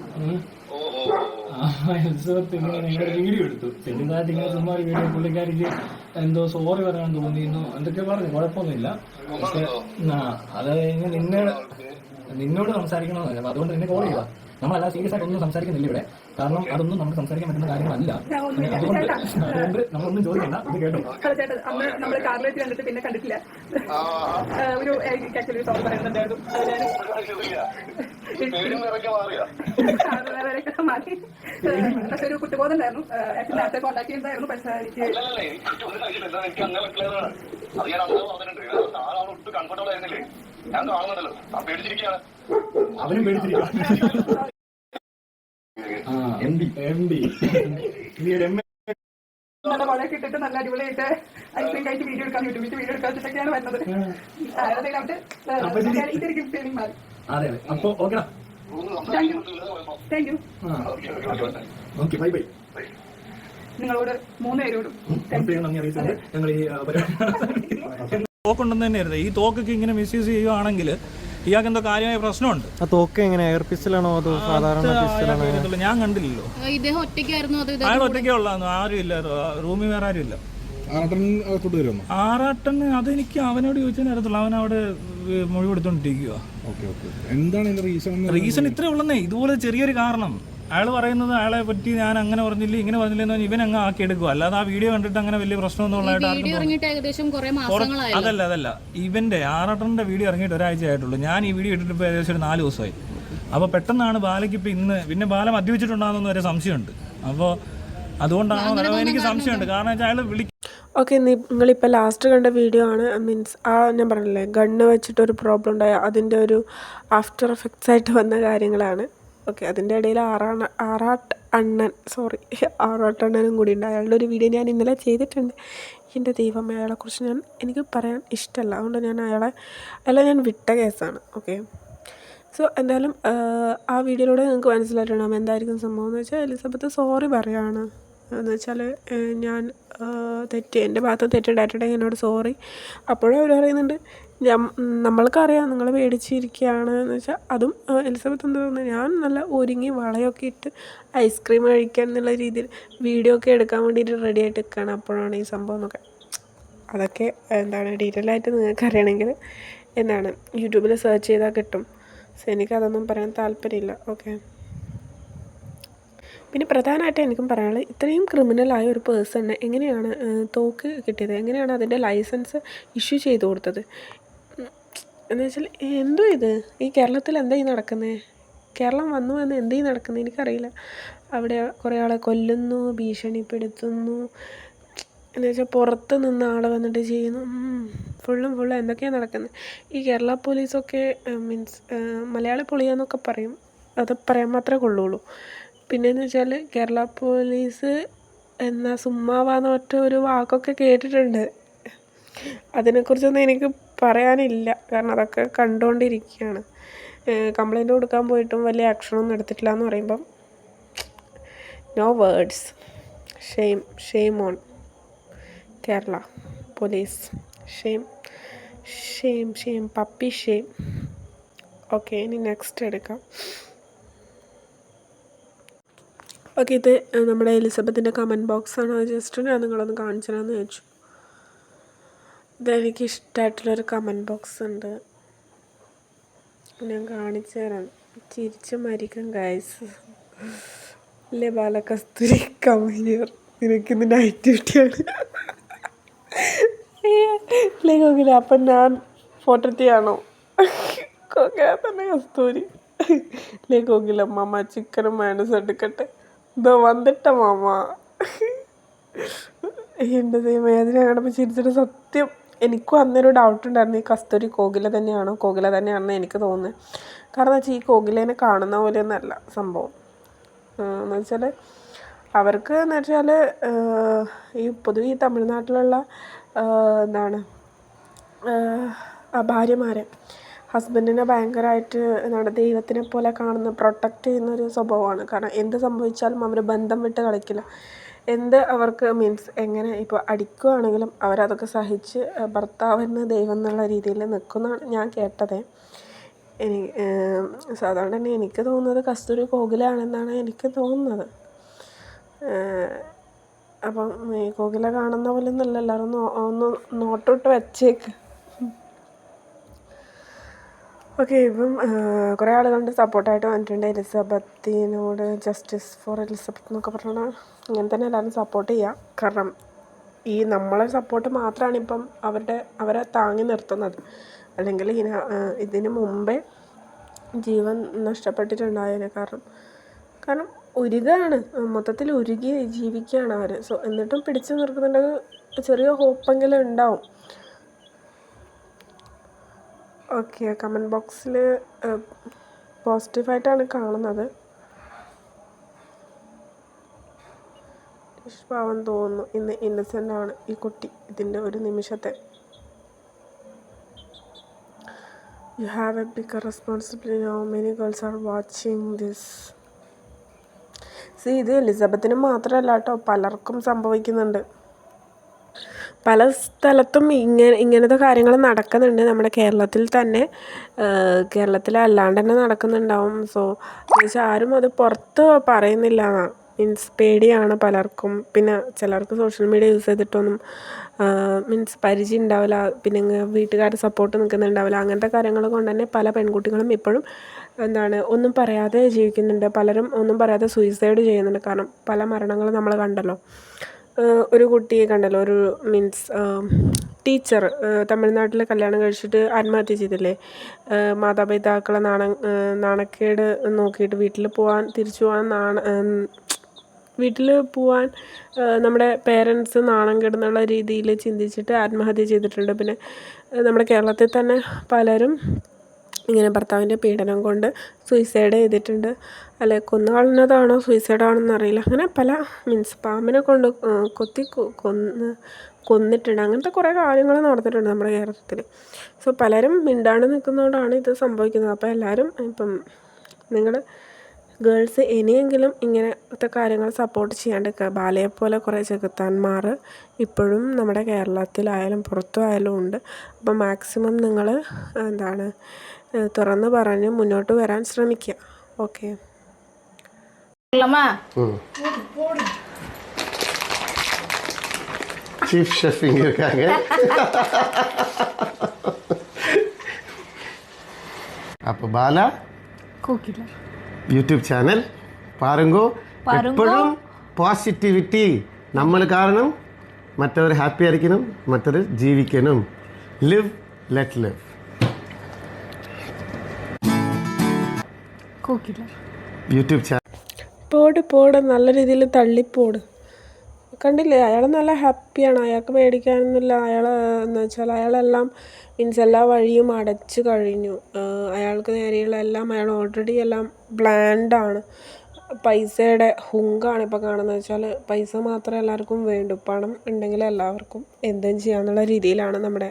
എലിസബത്ത് ഇങ്ങനെ ഞങ്ങളുടെ വീഡിയോ എടുത്തു. ചെറുതായിട്ട് ഇങ്ങനെ ചുമ്മാ ഒരു വീഡിയോ. പുള്ളിക്കാരിക്ക് എന്തോ സോറി പറയാൻ തോന്നിയിരുന്നു, എന്തൊക്കെ പറഞ്ഞു. കുഴപ്പമൊന്നുമില്ല. പക്ഷെ അത് നിന്നോട് സംസാരിക്കണമെന്നല്ല, അതുകൊണ്ട് നിന്നെ കോൾ ചെയ്താ. നമ്മളല്ല സീരിയസ് ആയിട്ട് ഒന്നും സംസാരിക്കുന്നില്ല ഇവിടെ, കാരണം അതൊന്നും നമുക്ക് സംസാരിക്കാൻ പറ്റുന്ന കാര്യങ്ങളല്ല. അതുകൊണ്ട് നമ്മളൊന്നും ചോദിക്കണ്ട. ഇത് കേട്ടോ, അന്ന് നമ്മൾ കാറിലേക്ക് കണ്ടിട്ട് പിന്നെ കണ്ടിട്ടില്ല. ഒരു ആക്ച്വലി സോങ് പറയുന്നുണ്ടായിരുന്നു, മാറി. പക്ഷെ ഒരു കുറ്റബോധം ഉണ്ടായിരുന്നു. ആക്ച്വലി നേരത്തെ കോൺടാക്ട് ചെയ്യുന്നതായിരുന്നു. പക്ഷെ എനിക്ക് അവനും പേടിച്ചിരിക്കും. നല്ല വളയൊക്കെ ഇട്ടിട്ട് നല്ല അടിപൊളിയായിട്ട് ഐസ്ക്രീം കഴിച്ച് വീഡിയോ എടുക്കാൻ യൂട്യൂബിൽ വീഡിയോ എടുക്കാൻ വെച്ചിട്ടൊക്കെയാണ് വരുന്നത്. ഇതൊരു ഗിഫ്റ്റ് ഫീലിംഗ് മാറി. അതെ, അപ്പൊ ഓക്കെടാ. Thank you. Okay, bye bye. നിങ്ങളോട് 3 പേരോടും നന്ദി അറിയിച്ചുകൊണ്ട് ഞങ്ങൾ ഈ തോക്കുണ്ടെന്ന് തന്നെയായിരുന്നു. ഈ തോക്കൊക്കെ ഇങ്ങനെ മിസ്യൂസ് ചെയ്യുകയാണെങ്കിൽ ഇയാൾക്ക് എന്തോ കാര്യമായ പ്രശ്നമുണ്ട്. ആ തോക്ക് എങ്ങനെ എയർ പിസ്റ്റലാണോ അതോ സാധാരണ പിസ്റ്റലാണോ? ഞാൻ കണ്ടില്ലല്ലോ. ഇദ്ദേഹം ഒറ്റയ്ക്കായിരുന്നു? അയാൾ ഒറ്റയ്ക്കേ ഉള്ളായിരുന്നു, ആരും ഇല്ല റൂമിൽ, വേറെ ആരും ഇല്ല. ആറാട്ടന് അതെനിക്ക് അവനോട് ചോദിച്ചാൽ അറിയത്തുള്ളൂ. അവൻ അവിടെ മൊഴി കൊടുത്തോണ്ടിരിക്കുക. റീസൺ ഇത്രേ ഉള്ളന്നേ, ഇതുപോലെ ചെറിയൊരു കാരണം. അയാൾ പറയുന്നത് അയാളെ പറ്റി ഞാൻ അങ്ങനെ പറഞ്ഞില്ല ഇങ്ങനെ പറഞ്ഞില്ലെന്ന് ഇവൻ അങ്ങ് ആക്കിയെടുക്കുക. അല്ലാതെ ആ വീഡിയോ കണ്ടിട്ട് അങ്ങനെ വലിയ പ്രശ്നമൊന്നും ഉള്ളതായിട്ട് അതല്ല. ഇവന്റെ ആറാട്ടന്റെ വീഡിയോ ഇറങ്ങിയിട്ട് ഒരാഴ്ച ആയിട്ടുള്ളൂ. ഞാൻ ഈ വീഡിയോ ഇട്ടിട്ട് ഇപ്പോൾ ഏകദേശം 4 ദിവസമായി. അപ്പോൾ പെട്ടെന്നാണ് ബാലയ്ക്ക് ഇപ്പം ഇന്ന് പിന്നെ ബാല മദ്യപിച്ചിട്ടുണ്ടാകുന്ന വരെ സംശയമുണ്ട്. അപ്പോൾ അതുകൊണ്ടാണോ എനിക്ക് സംശയമുണ്ട്. കാരണം വെച്ചാൽ അയാൾ ഓക്കെ, നിങ്ങളിപ്പോൾ ലാസ്റ്റ് കണ്ട വീഡിയോ ആണ്. മീൻസ് ഞാൻ പറഞ്ഞില്ലേ ഗണ്ണ് വെച്ചിട്ടൊരു പ്രോബ്ലം ഉണ്ടായ അതിൻ്റെ ഒരു ആഫ്റ്റർ എഫക്ട്സ് ആയിട്ട് വന്ന കാര്യങ്ങളാണ്. ഓക്കെ, അതിൻ്റെ ഇടയിൽ ആറാട്ടണ്ണനും കൂടി ഉണ്ട്. അയാളുടെ ഒരു വീഡിയോ ഞാൻ ഇന്നലെ ചെയ്തിട്ടുണ്ട്. എൻ്റെ ദൈവം, അയാളെക്കുറിച്ച് എനിക്ക് പറയാൻ ഇഷ്ടമല്ല. അതുകൊണ്ട് അയാളെ ഞാൻ വിട്ട കേസാണ്. ഓക്കെ, സോ എന്തായാലും ആ വീഡിയോയിലൂടെ നിങ്ങൾക്ക് മനസ്സിലായിട്ടുണ്ടാകും എന്തായിരിക്കും സംഭവം എന്ന് വെച്ചാൽ. എലിസബത്ത് സോറി പറയുകയാണ്. എന്ന് വെച്ചാൽ ഞാൻ എൻ്റെ ഭാഗത്ത് തെറ്റുണ്ടായിട്ടുണ്ടെങ്കിൽ എന്നോട് സോറി. അപ്പോഴും അവർ പറയുന്നുണ്ട് നമ്മൾക്കറിയാം നിങ്ങൾ പേടിച്ചിരിക്കുകയാണ് എന്ന് വെച്ചാൽ. അതും എലിസബത്ത് എന്താ പറയുന്നത്, ഞാൻ നല്ല ഒരുങ്ങി വളയൊക്കെ ഇട്ട് ഐസ്ക്രീം കഴിക്കാൻ എന്നുള്ള രീതിയിൽ വീഡിയോ ഒക്കെ എടുക്കാൻ വേണ്ടിയിട്ട് റെഡി ആയിട്ട് നിൽക്കുകയാണ്. അപ്പോഴാണ് ഈ സംഭവം എന്നൊക്കെ. അതൊക്കെ ഡീറ്റെയിൽ ആയിട്ട് നിങ്ങൾക്ക് അറിയണമെങ്കിൽ യൂട്യൂബിൽ സെർച്ച് ചെയ്താൽ കിട്ടും. സോ എനിക്കതൊന്നും പറയാൻ താല്പര്യമില്ല. ഓക്കെ, പിന്നെ പ്രധാനമായിട്ട് എനിക്കും പറയാനുള്ളത്, ഇത്രയും ക്രിമിനലായ ഒരു പേഴ്സണിന് എങ്ങനെയാണ് തോക്ക് കിട്ടിയത്, എങ്ങനെയാണ് അതിൻ്റെ ലൈസൻസ് ഇഷ്യൂ ചെയ്ത് കൊടുത്തത് എന്ന് വെച്ചാൽ. എന്തോ ഇത് ഈ കേരളത്തിൽ എന്താ ഈ നടക്കുന്നത്? കേരളം വന്നു എന്ന് എന്താ ഈ നടക്കുന്നത് എനിക്കറിയില്ല. അവിടെ കുറേ ആളെ കൊല്ലുന്നു, ഭീഷണിപ്പെടുത്തുന്നു, എന്ന് വെച്ചാൽ പുറത്ത് നിന്ന് ആൾ വന്നിട്ട് ചെയ്യുന്നു. ഫുള്ളും എന്തൊക്കെയാണ് നടക്കുന്നത്. ഈ കേരള പോലീസൊക്കെ മീൻസ് മലയാളി പൊളിയാന്നൊക്കെ പറയും, അത് പറയാൻ മാത്രമേ കൊള്ളുള്ളൂ. പിന്നെയെന്ന് വെച്ചാൽ കേരള പോലീസ് എന്നാ സുമ്മാവാന്ന് ഒറ്റ ഒരു വാക്കൊക്കെ കേട്ടിട്ടുണ്ട്. അതിനെക്കുറിച്ചൊന്നും എനിക്ക് പറയാനില്ല, കാരണം അതൊക്കെ കണ്ടുകൊണ്ടിരിക്കുകയാണ്. കംപ്ലൈൻറ്റ് കൊടുക്കാൻ പോയിട്ടും വലിയ ആക്ഷനൊന്നും എടുത്തിട്ടില്ല എന്ന് പറയുമ്പം no words. Shame on Kerala police. Shame puppy shame. Okay, ഇനി നെക്സ്റ്റ് എടുക്കാം. ഓക്കെ, ഇത് നമ്മുടെ എലിസബത്തിൻ്റെ കമൻറ്റ് ബോക്സാണ്. ജസ്റ്റ് ഞാൻ നിങ്ങളൊന്ന് കാണിച്ചു തരാമെന്ന് വെച്ചു. ഇതെനിക്ക് ഇഷ്ടമായിട്ടുള്ളൊരു കമൻറ്റ് ബോക്സ് ഉണ്ട്, ഞാൻ കാണിച്ചു തരാം. ചിരിച്ച് മരിക്കും ഗൈസ്. ഇല്ലേ ബാലകസ്തൂരി കമഹിയർ, നിനക്കിന്ന് നൈറ്റ് ഡ്യൂട്ടിയാണ്. ഇല്ലേ കോകില, അപ്പം ഞാൻ ഫോട്ടോത്തിയാണോ? കോകില തന്നെ കസ്തൂരി. ഇല്ലേ കോകില, മാമ ചിക്കനും മയണീസും എടുക്കട്ടെ. ഇതോ വന്നിട്ട മാമ. എൻ്റെ ദൈവമേ, അതിനെ കണ്ടപ്പോൾ ചിരിച്ചിട്ട് സത്യം എനിക്കും അന്നൊരു ഡൗട്ട് ഉണ്ടായിരുന്നു, ഈ കസ്തൂരി കോകില തന്നെയാണെന്ന് എനിക്ക് തോന്നുന്നത്. കാരണം വെച്ചാൽ ഈ കോകിലേനെ കാണുന്ന പോലെയൊന്നുമല്ല സംഭവം. എന്ന് വെച്ചാൽ അവർക്ക് എന്ന് വെച്ചാൽ ഈ പൊതുവെ ഈ തമിഴ്നാട്ടിലുള്ള എന്താണ് ഭാര്യമാരെ ഹസ്ബൻഡിനെ ഭയങ്കരമായിട്ട് എന്താണ് ദൈവത്തിനെ പോലെ കാണുന്ന പ്രൊട്ടക്റ്റ് ചെയ്യുന്നൊരു സ്വഭാവമാണ്. കാരണം എന്ത് സംഭവിച്ചാലും അവർ ബന്ധം വിട്ട് കളിക്കില്ല. എന്ത് അവർക്ക് മീൻസ് എങ്ങനെ ഇപ്പോൾ അടിക്കുകയാണെങ്കിലും അവരതൊക്കെ സഹിച്ച് ഭർത്താവിന് ദൈവം എന്നുള്ള രീതിയിൽ നിൽക്കുന്നതാണ് ഞാൻ കേട്ടത്. സാധാരണ തന്നെ എനിക്ക് തോന്നുന്നത് കസ്തൂരി കോകിലയാണെന്നാണ് എനിക്ക് തോന്നുന്നത്. അപ്പം ഈ കോകില കാണുന്ന പോലെ ഒന്നുമല്ല, എല്ലാവരും ഒന്ന് നോട്ടിട്ട് വെച്ചേക്ക്. ഓക്കെ, ഇപ്പം കുറേ ആളുകളുടെ സപ്പോർട്ടായിട്ട് വന്നിട്ടുണ്ട് എലിസബത്തിനോട്. ജസ്റ്റിസ് ഫോർ എലിസബത്ത് എന്നൊക്കെ പറഞ്ഞാൽ ഇങ്ങനെ തന്നെ എല്ലാവരും സപ്പോർട്ട് ചെയ്യുക. കാരണം ഈ നമ്മളെ സപ്പോർട്ട് മാത്രമാണ് ഇപ്പം അവരെ താങ്ങി നിർത്തുന്നത്. അല്ലെങ്കിൽ ഇതിന് മുമ്പേ ജീവൻ നഷ്ടപ്പെട്ടിട്ടുണ്ടായതിന് കാരണം ഉരുകയാണ്, മൊത്തത്തിൽ ഉരുകി ജീവിക്കുകയാണ് അവർ. സോ എന്നിട്ടും പിടിച്ചു നിർത്തുന്നുണ്ടെങ്കിൽ ചെറിയ ഹോപ്പെങ്കിലും ഉണ്ടാവും. ഓക്കെ, കമൻറ്റ് ബോക്സിൽ പോസിറ്റീവായിട്ടാണ് കാണുന്നത്. പാവം തോന്നുന്നു, ഇന്ന് ഇന്നസെൻ്റ് ആണ് ഈ കുട്ടി. ഇതിൻ്റെ ഒരു നിമിഷത്തെ You have a bigger responsibility now. Many girls are watching this. ഇത് എലിസബത്തിന് മാത്രമല്ല കേട്ടോ, പലർക്കും സംഭവിക്കുന്നുണ്ട്. പല സ്ഥലത്തും ഇങ്ങനത്തെ കാര്യങ്ങൾ നടക്കുന്നുണ്ട്. നമ്മുടെ കേരളത്തിൽ തന്നെ, കേരളത്തിലല്ലാണ്ട് തന്നെ നടക്കുന്നുണ്ടാവും. സോ എന്നുവെച്ചാൽ ആരും അത് പുറത്ത് പറയുന്നില്ല. മീൻസ് പേടിയാണ് പലർക്കും. പിന്നെ ചിലർക്ക് സോഷ്യൽ മീഡിയ യൂസ് ചെയ്തിട്ടൊന്നും മീൻസ് പരിചയം ഉണ്ടാവില്ല, പിന്നെ വീട്ടുകാരുടെ സപ്പോർട്ട് നിൽക്കുന്നുണ്ടാവില്ല. അങ്ങനത്തെ കാര്യങ്ങൾ കൊണ്ട് തന്നെ പല പെൺകുട്ടികളും ഇപ്പോഴും ഒന്നും പറയാതെ ജീവിക്കുന്നുണ്ട്. പലരും ഒന്നും പറയാതെ സൂയിസൈഡ് ചെയ്യുന്നുണ്ട്. കാരണം പല മരണങ്ങളും നമ്മൾ കണ്ടല്ലോ. ഒരു കുട്ടിയെ കണ്ടല്ലോ, ഒരു മീൻസ് ടീച്ചർ തമിഴ്നാട്ടിൽ കല്യാണം കഴിച്ചിട്ട് ആത്മഹത്യ ചെയ്തില്ലേ. മാതാപിതാക്കളെ നാണക്കേട് നോക്കിയിട്ട് വീട്ടിൽ പോവാൻ നമ്മുടെ പേരൻസ് നാണം കെടുന്നുള്ള രീതിയിൽ ചിന്തിച്ചിട്ട് ആത്മഹത്യ ചെയ്തിട്ടുണ്ട്. പിന്നെ നമ്മുടെ കേരളത്തിൽ തന്നെ പലരും ഇങ്ങനെ ഭർത്താവിൻ്റെ പീഡനം കൊണ്ട് സൂയിസൈഡ് ചെയ്തിട്ടുണ്ട്. അല്ലെ കൊന്നുകളഞ്ഞതാണോ സൂയിസൈഡാണെന്ന് അറിയില്ല. അങ്ങനെ പല മീൻസ് പാമ്പിനെ കൊണ്ട് കൊന്നിട്ടുണ്ട്. അങ്ങനത്തെ കുറേ കാര്യങ്ങൾ നടന്നിട്ടുണ്ട് നമ്മുടെ കേരളത്തിൽ. സോ പലരും മിണ്ടാണ്ട് നിൽക്കുന്നതുകൊണ്ടാണ് ഇത് സംഭവിക്കുന്നത്. അപ്പോൾ എല്ലാവരും ഇപ്പം നിങ്ങൾ ഗേൾസ് ഇനിയെങ്കിലും ഇങ്ങനത്തെ കാര്യങ്ങൾ സപ്പോർട്ട് ചെയ്യാണ്ട് ബാലയെപ്പോലെ കുറേ ചെകുത്താന്മാർ ഇപ്പോഴും നമ്മുടെ കേരളത്തിലായാലും പുറത്തുമായാലും ഉണ്ട്. അപ്പോൾ മാക്സിമം നിങ്ങൾ തുറന്ന് പറഞ്ഞ് മുന്നോട്ട് വരാൻ ശ്രമിക്കുക. ഓക്കെ, சீஃப் ஷெஃப் இங்கே இருக்காங்க. அப்போ பாலா കോകില யூடியூப் சேனல் பாருங்கோ. எப்பொழுதும் பாசிட்டிவிட்டி. നമ്മൾ കാരണം മറ്റവർ ഹാപ്പി ആയിരിക്കണം, മറ്റവർ ജീവിക്കണം. Live let live. Kokila YouTube channel പോട് നല്ല രീതിയിൽ തള്ളിപ്പോട്. കണ്ടില്ലേ, അയാൾ നല്ല ഹാപ്പിയാണ്. അയാൾക്ക് പേടിക്കാനൊന്നുമില്ല. എന്ന് വെച്ചാൽ അയാളെല്ലാം മീൻസ് എല്ലാ വഴിയും അടച്ചു കഴിഞ്ഞു. അയാൾക്ക് നേരെയുള്ള എല്ലാം അയാൾ ഓൾറെഡി എല്ലാം ബ്ലാൻഡാണ്. പൈസയുടെ ഹുങ്കാണ് ഇപ്പോൾ കാണുന്നത്. വെച്ചാൽ പൈസ മാത്രമേ എല്ലാവർക്കും വേണ്ടൂ. പണം ഉണ്ടെങ്കിൽ എല്ലാവർക്കും എന്തും ചെയ്യാന്നുള്ള രീതിയിലാണ് നമ്മുടെ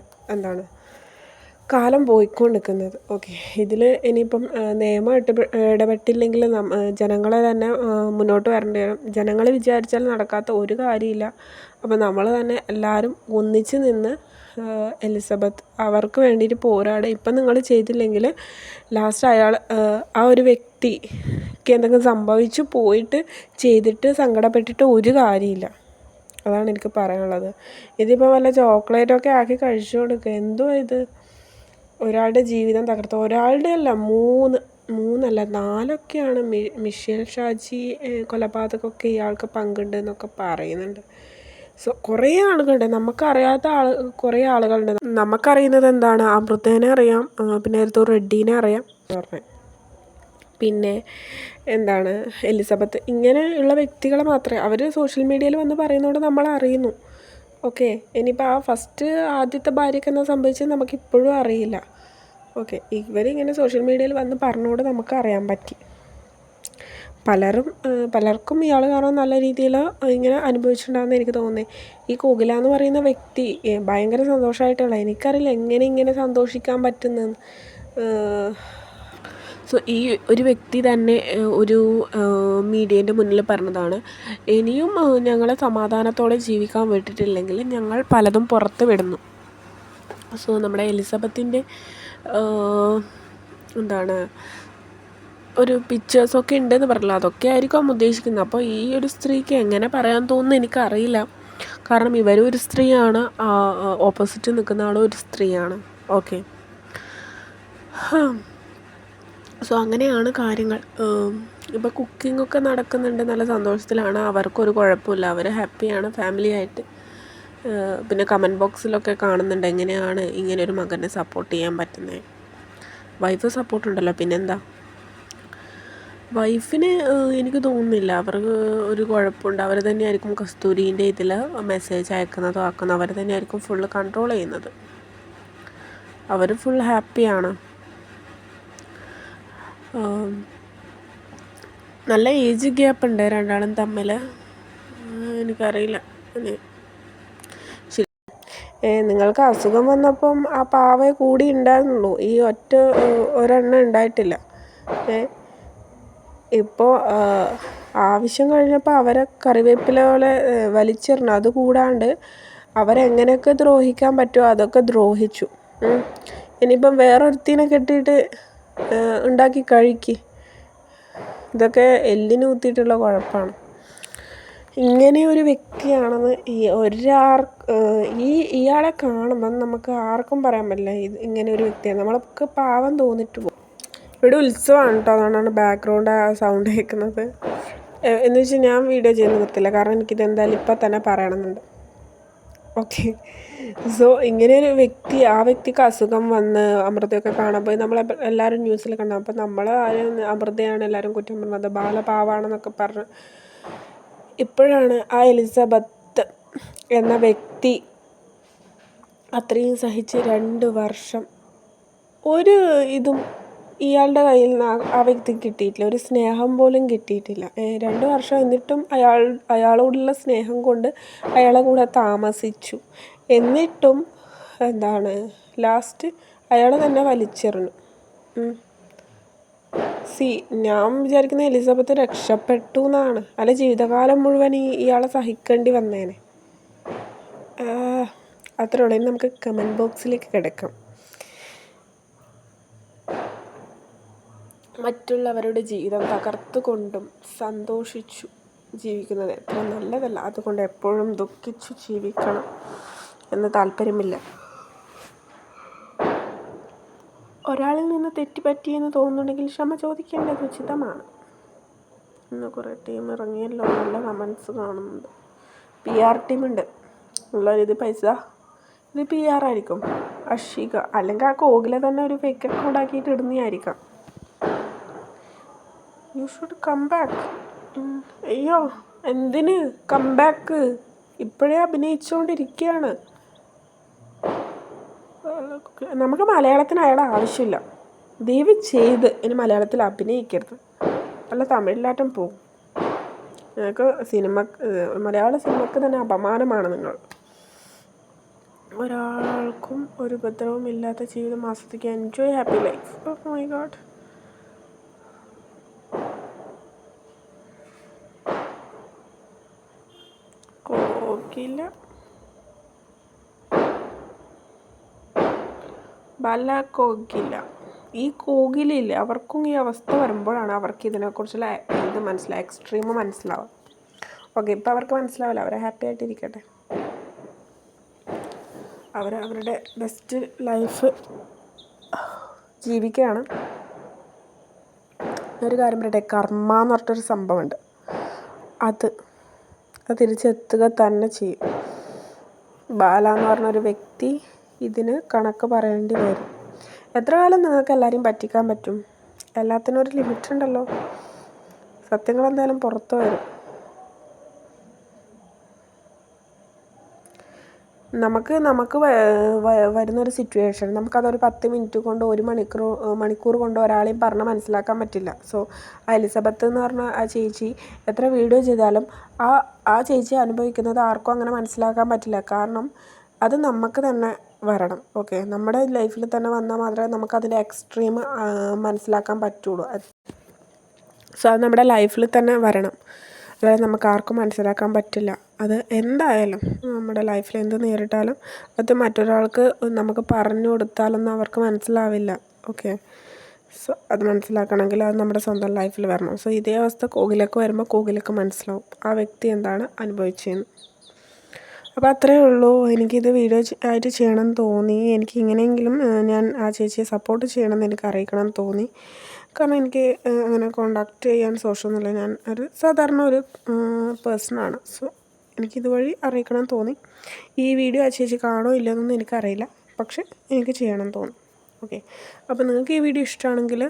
കാലം പോയിക്കൊണ്ടിരിക്കുന്നത്. ഓക്കെ, ഇതിൽ ഇനിയിപ്പം നിയമം ഇടപെട്ടില്ലെങ്കിൽ ജനങ്ങളെ തന്നെ മുന്നോട്ട് വരേണ്ടി വരും. ജനങ്ങൾ വിചാരിച്ചാൽ നടക്കാത്ത ഒരു കാര്യമില്ല. അപ്പോൾ നമ്മൾ തന്നെ എല്ലാവരും ഒന്നിച്ച് നിന്ന് എലിസബത്ത് അവർക്ക് വേണ്ടിയിട്ട് പോരാടുക. ഇപ്പം നിങ്ങൾ ചെയ്തില്ലെങ്കിൽ ലാസ്റ്റ് ആ ഒരു വ്യക്തിക്ക് എന്തെങ്കിലും സംഭവിച്ചു പോയിട്ട് ചെയ്തിട്ട് സങ്കടപ്പെട്ടിട്ട് ഒരു കാര്യമില്ല. അതാണ് എനിക്ക് പറയാനുള്ളത്. ഇതിപ്പോൾ വല്ല ചോക്ലേറ്റൊക്കെ ആക്കി കഴിച്ചു കൊടുക്കുക. എന്തോ ഇത് ഒരാളുടെ ജീവിതം തകർത്ത, ഒരാളുടെ അല്ല, മൂന്നല്ല 4 മിഷേൽ ഷാജി കൊലപാതകമൊക്കെ ഇയാൾക്ക് പങ്കുണ്ട് എന്നൊക്കെ പറയുന്നുണ്ട്. സോ കുറേ ആളുകളുണ്ട്, നമുക്കറിയാത്ത കുറേ ആളുകളുണ്ട്. നമുക്കറിയുന്നത് എന്താണ്, അമൃതേനെ അറിയാം, പിന്നെ അടുത്ത് റെഡ്ഡീനെ അറിയാം പറഞ്ഞത്, പിന്നെ എന്താണ് എലിസബത്ത്, ഇങ്ങനെയുള്ള വ്യക്തികളെ മാത്രമേ അവർ സോഷ്യൽ മീഡിയയിൽ വന്ന് പറയുന്നതുകൊണ്ട് നമ്മൾ അറിയുന്നു. ഓക്കെ, ഇനിയിപ്പോൾ ആദ്യത്തെ ഭാര്യയ്ക്ക് എന്താ സംഭവിച്ചത് നമുക്കിപ്പോഴും അറിയില്ല. ഓക്കെ, ഇവരിങ്ങനെ സോഷ്യൽ മീഡിയയിൽ വന്ന് പറഞ്ഞുകൊണ്ട് നമുക്ക് അറിയാൻ പറ്റി. പലർക്കും ഇയാൾ കാരണം നല്ല രീതിയിൽ ഇങ്ങനെ അനുഭവിച്ചിട്ടുണ്ടാകുമെന്ന് എനിക്ക് തോന്നുന്നത്. ഈ കോകില എന്ന് പറയുന്ന വ്യക്തി ഭയങ്കര സന്തോഷമായിട്ടുള്ള, എനിക്കറിയില്ല എങ്ങനെ ഇങ്ങനെ സന്തോഷിക്കാൻ പറ്റുന്നതെന്ന്. സോ ഈ ഒരു വ്യക്തി തന്നെ ഒരു മീഡിയേൻ്റെ മുന്നിൽ പറഞ്ഞതാണ്, ഇനിയും ഞങ്ങളെ സമാധാനത്തോടെ ജീവിക്കാൻ വിട്ടിട്ടില്ലെങ്കിൽ ഞങ്ങൾ പലതും പുറത്ത് വിടുന്നു. സോ നമ്മുടെ എലിസബത്തിൻ്റെ എന്താണ് ഒരു പിക്ചേഴ്സൊക്കെ ഉണ്ടെന്ന് പറഞ്ഞല്ലോ, അതൊക്കെ ആയിരിക്കും ഉദ്ദേശിക്കുന്നത്. അപ്പോൾ ഈ ഒരു സ്ത്രീക്ക് എങ്ങനെ പറയാൻ തോന്നുന്നു എനിക്കറിയില്ല. കാരണം ഇവരും ഒരു സ്ത്രീയാണ്, ഓപ്പോസിറ്റ് നിൽക്കുന്ന ആളും ഒരു സ്ത്രീയാണ്. ഓക്കെ, സോ അങ്ങനെയാണ് കാര്യങ്ങൾ. ഇപ്പോൾ കുക്കിങ്ങൊക്കെ നടക്കുന്നുണ്ട്, നല്ല സന്തോഷത്തിലാണ്, അവർക്കൊരു കുഴപ്പമില്ല, അവർ ഹാപ്പിയാണ് ഫാമിലി ആയിട്ട്. പിന്നെ കമൻറ്റ് ബോക്സിലൊക്കെ കാണുന്നുണ്ട് എങ്ങനെയാണ് ഇങ്ങനെ ഒരു മകനെ സപ്പോർട്ട് ചെയ്യാൻ പറ്റുന്നത്. വൈഫ് സപ്പോർട്ടുണ്ടല്ലോ, പിന്നെന്താ. വൈഫിന് എനിക്ക് തോന്നുന്നില്ല അവർക്ക് ഒരു കുഴപ്പമുണ്ട്. അവർ തന്നെയായിരിക്കും കസ്തൂരീൻ്റെ ഇതിൽ മെസ്സേജ് അയക്കുന്നതോ ആക്കുന്നതോ, അവർ തന്നെയായിരിക്കും ഫുള്ള് കൺട്രോൾ ചെയ്യുന്നത്. അവർ ഫുൾ ഹാപ്പിയാണ്. നല്ല ഏജ് ഗ്യാപ്പ് ഉണ്ട് രണ്ടാളും തമ്മിൽ, എനിക്കറിയില്ല. ശരി, നിങ്ങൾക്ക് അസുഖം വന്നപ്പം ആ പാവേ കൂടി ഉണ്ടായിരുന്നുള്ളൂ, ഈ ഒരെണ്ണം ഉണ്ടായിട്ടില്ല. ഇപ്പോൾ ആവശ്യം കഴിഞ്ഞപ്പോൾ അവരെ കറിവേപ്പില പോലെ വലിച്ചെറിഞ്ഞു. അതുകൂടാണ്ട് അവരെങ്ങനെയൊക്കെ ദ്രോഹിക്കാൻ പറ്റുമോ അതൊക്കെ ദ്രോഹിച്ചു. ഇനിയിപ്പം വേറൊരുത്തിനെ കെട്ടിയിട്ട് ഉണ്ടാക്കി കഴിക്ക്. ഇതൊക്കെ എല്ലിന് കുത്തിയിട്ടുള്ള കുഴപ്പമാണ്. ഇങ്ങനെ ഒരു വ്യക്തിയാണെന്ന് ഇയാളെ കാണുമ്പം നമുക്ക് ആർക്കും പറയാൻ പറ്റില്ല ഇങ്ങനെ ഒരു വ്യക്തിയാണ്. നമ്മളൊക്കെ പാവം തോന്നിട്ട് പോകും. ഇവിടെ ഉത്സവമാണ് കേട്ടോ, അതുകൊണ്ടാണ് ബാക്ക്ഗ്രൗണ്ട് സൗണ്ട് കേൾക്കുന്നത്. എന്ന് വെച്ചാൽ ഞാൻ വീഡിയോ ചെയ്ത് നിർത്തില്ല, കാരണം എനിക്കിത് എന്തായാലും ഇപ്പം തന്നെ പറയണമെന്നുണ്ട്. ഓക്കെ, സോ ഇങ്ങനെ ഒരു വ്യക്തി, ആ വ്യക്തിക്ക് അസുഖം വന്ന് അമൃതയൊക്കെ കാണാൻ പോയി, എല്ലാവരും ന്യൂസിൽ കണ്ടു. അപ്പം നമ്മൾ അമൃതയാണ് എല്ലാവരും കുറ്റം പറഞ്ഞത്, ബാലപാവാണെന്നൊക്കെ പറഞ്ഞ്. ഇപ്പോഴാണ് ആ എലിസബത്ത് എന്ന വ്യക്തി അത്രയും സഹിച്ച് 2 വർഷം ഒരു ഇതും ഇയാളുടെ കയ്യിൽ നിന്ന് ആ വ്യക്തിക്ക് കിട്ടിയിട്ടില്ല, ഒരു സ്നേഹം പോലും കിട്ടിയിട്ടില്ല. 2 വർഷം എന്നിട്ടും അയാളോടുള്ള സ്നേഹം കൊണ്ട് അയാളെ കൂടെ താമസിച്ചു. എന്നിട്ടും എന്താണ് ലാസ്റ്റ് അയാൾ തന്നെ വലിച്ചെറിഞ്ഞു. ഞാൻ വിചാരിക്കുന്ന എലിസബത്ത് രക്ഷപ്പെട്ടു എന്നാണ്, അല്ല ജീവിതകാലം മുഴുവൻ ഇയാളെ സഹിക്കേണ്ടി വന്നേനെ. അത്രേ ഉള്ളൂ. നമുക്ക് കമൻറ്റ് ബോക്സിലേക്ക് കിടക്കാം. മറ്റുള്ളവരുടെ ജീവിതം തകർത്തുകൊണ്ടും സന്തോഷിച്ചു ജീവിക്കുന്നത് എത്ര നല്ലതല്ല. അതുകൊണ്ട് എപ്പോഴും ദുഃഖിച്ചു ജീവിക്കണം എന്ന് താല്പര്യമില്ല. ഒരാളിൽ നിന്ന് തെറ്റുപറ്റിയെന്ന് തോന്നുന്നുണ്ടെങ്കിൽ ക്ഷമ ചോദിക്കേണ്ടത് ഉചിതമാണ്. ഇന്ന് കുറേ ടീം ഇറങ്ങിയല്ലോ, നല്ല കമൻസ് കാണുന്നുണ്ട്. PR ടീമുണ്ട് ഉള്ളൊരിത് പൈസ, ഇത് PR ആയിരിക്കും. അഷിക അല്ലെങ്കിൽ ആ കോകില തന്നെ ഒരു ഫേക്ക് അക്കൗണ്ട് ആക്കിയിട്ട് ഇടുന്നതായിരിക്കാം. You should come back. അയ്യോ, എന്തിന് കം ബാക്ക്? ഇപ്പോഴേ അഭിനയിച്ചുകൊണ്ടിരിക്കുകയാണ്. നമുക്ക് മലയാളത്തിന് അയാളുടെ ആവശ്യമില്ല. ദയവ് ചെയ്ത് ഇനി മലയാളത്തിൽ അഭിനയിക്കരുത്, അല്ല തമിഴിലാറ്റം പോകും. ഞങ്ങൾക്ക് മലയാള സിനിമക്ക് തന്നെ അപമാനമാണ് നിങ്ങൾ. ഒരാൾക്കും ഒരു ഉപദ്രവവും ഇല്ലാത്ത ജീവിതം ആസ്വദിക്കുക. Enjoy happy life. Oh my god. Kokila Kokila ഈ കോകിലയില്ലേ, അവർക്കും ഈ അവസ്ഥ വരുമ്പോഴാണ് അവർക്ക് ഇതിനെക്കുറിച്ചുള്ള ഇത് മനസ്സിലാവുക, എക്സ്ട്രീം മനസ്സിലാവുക. ഓക്കെ, ഇപ്പം അവർക്ക് മനസ്സിലാവില്ല, അവരെ ഹാപ്പി ആയിട്ടിരിക്കട്ടെ. അവരുടെ ബെസ്റ്റ് ലൈഫ് ജീവിക്കുകയാണ്. ഒരു കാര്യം പറയട്ടെ, കർമ്മ എന്ന് പറഞ്ഞിട്ടൊരു സംഭവമുണ്ട്. അത് തിരിച്ചെത്തുക തന്നെ ചെയ്യും. ബാല എന്ന് പറഞ്ഞൊരു വ്യക്തി ഇതിന് കണക്ക് പറയേണ്ടി വരും. എത്ര കാലം നിങ്ങൾക്ക് എല്ലാവരെയും പറ്റിക്കാൻ പറ്റും? എല്ലാത്തിനും ഒരു ലിമിറ്റ് ഉണ്ടല്ലോ. സത്യങ്ങൾ എന്തായാലും പുറത്ത് വരും. നമുക്ക് വരുന്നൊരു സിറ്റുവേഷൻ നമുക്കതൊരു 10 മിനിറ്റ് കൊണ്ടോ 1 മണിക്കൂർ കൊണ്ടോ ഒരാളെയും പറഞ്ഞ് മനസ്സിലാക്കാൻ പറ്റില്ല. സോ എലിസബത്ത് എന്ന് പറഞ്ഞ ആ ചേച്ചി എത്ര വീഡിയോ ചെയ്താലും ആ ചേച്ചി അനുഭവിക്കുന്നത് ആർക്കും അങ്ങനെ മനസ്സിലാക്കാൻ പറ്റില്ല. കാരണം അത് നമുക്ക് തന്നെ വരണം. ഓക്കെ, നമ്മുടെ ലൈഫിൽ തന്നെ വന്നാൽ മാത്രമേ നമുക്കതിൻ്റെ എക്സ്ട്രീം മനസ്സിലാക്കാൻ പറ്റുള്ളൂ. സോ അത് നമ്മുടെ ലൈഫിൽ തന്നെ വരണം. അതായത് നമുക്ക് ആർക്കും മനസ്സിലാക്കാൻ പറ്റില്ല. അത് എന്തായാലും നമ്മുടെ ലൈഫിൽ എന്ത് നേരിട്ടാലും അത് മറ്റൊരാൾക്ക് നമുക്ക് പറഞ്ഞു കൊടുത്താലൊന്നും അവർക്ക് മനസ്സിലാവില്ല. ഓക്കെ, സോ അത് മനസ്സിലാക്കണമെങ്കിൽ അത് നമ്മുടെ സ്വന്തം ലൈഫിൽ വരണം. സോ ഇതേ അവസ്ഥ കോകിലക്ക് വരുമ്പോൾ കോകിലക്ക് മനസ്സിലാവും ആ വ്യക്തി എന്താണ് അനുഭവിച്ചതെന്ന്. അപ്പോൾ അത്രയേ ഉള്ളൂ. എനിക്കിത് വീഡിയോ ആയിട്ട് ചെയ്യണമെന്ന് തോന്നി. എനിക്ക് ഇങ്ങനെയെങ്കിലും ഞാൻ ആ ചേച്ചിയെ സപ്പോർട്ട് ചെയ്യണമെന്ന് എനിക്ക് അറിയിക്കണമെന്ന് തോന്നി. കാരണം എനിക്ക് അങ്ങനെ കോണ്ടാക്ട് ചെയ്യാൻ സോഷ്യലൊന്നുമില്ല. ഞാൻ ഒരു സാധാരണ ഒരു പേഴ്സണാണ്. സോ എനിക്കിതുവഴി അറിയിക്കണം തോന്നി. ഈ വീഡിയോ ആ ചേച്ചി കാണോ ഇല്ലെന്നൊന്നും എനിക്കറിയില്ല, പക്ഷെ എനിക്ക് ചെയ്യണമെന്ന് തോന്നി. ഓക്കെ, അപ്പോൾ നിങ്ങൾക്ക് ഈ വീഡിയോ ഇഷ്ടമാണെങ്കിൽ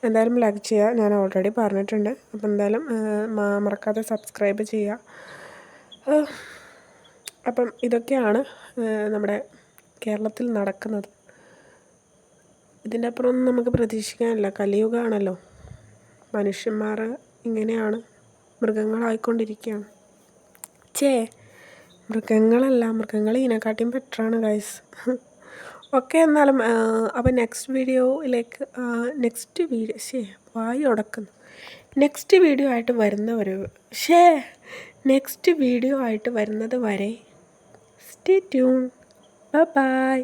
എന്തായാലും ലൈക്ക് ചെയ്യുക. ഞാൻ ഓൾറെഡി പറഞ്ഞിട്ടുണ്ട്. അപ്പോൾ എന്തായാലും മറക്കാതെ സബ്സ്ക്രൈബ് ചെയ്യുക. അപ്പം ഇതൊക്കെയാണ് നമ്മുടെ കേരളത്തിൽ നടക്കുന്നത്. ഇതിൻ്റെ അപ്പുറമൊന്നും നമുക്ക് പ്രതീക്ഷിക്കാനില്ല. കലിയുഗമാണല്ലോ. മനുഷ്യന്മാർ ഇങ്ങനെയാണ്, മൃഗങ്ങളായിക്കൊണ്ടിരിക്കുകയാണ്. മൃഗങ്ങളല്ല, മൃഗങ്ങൾ ഇതിനെക്കാട്ടിയും ബെറ്ററാണ് ഗൈസ്. ഓക്കെ, എന്നാലും അപ്പോൾ നെക്സ്റ്റ് വീഡിയോ ആയിട്ട് വരുന്നത് വരെ സ്റ്റേ ട്യൂൺ. ബൈ.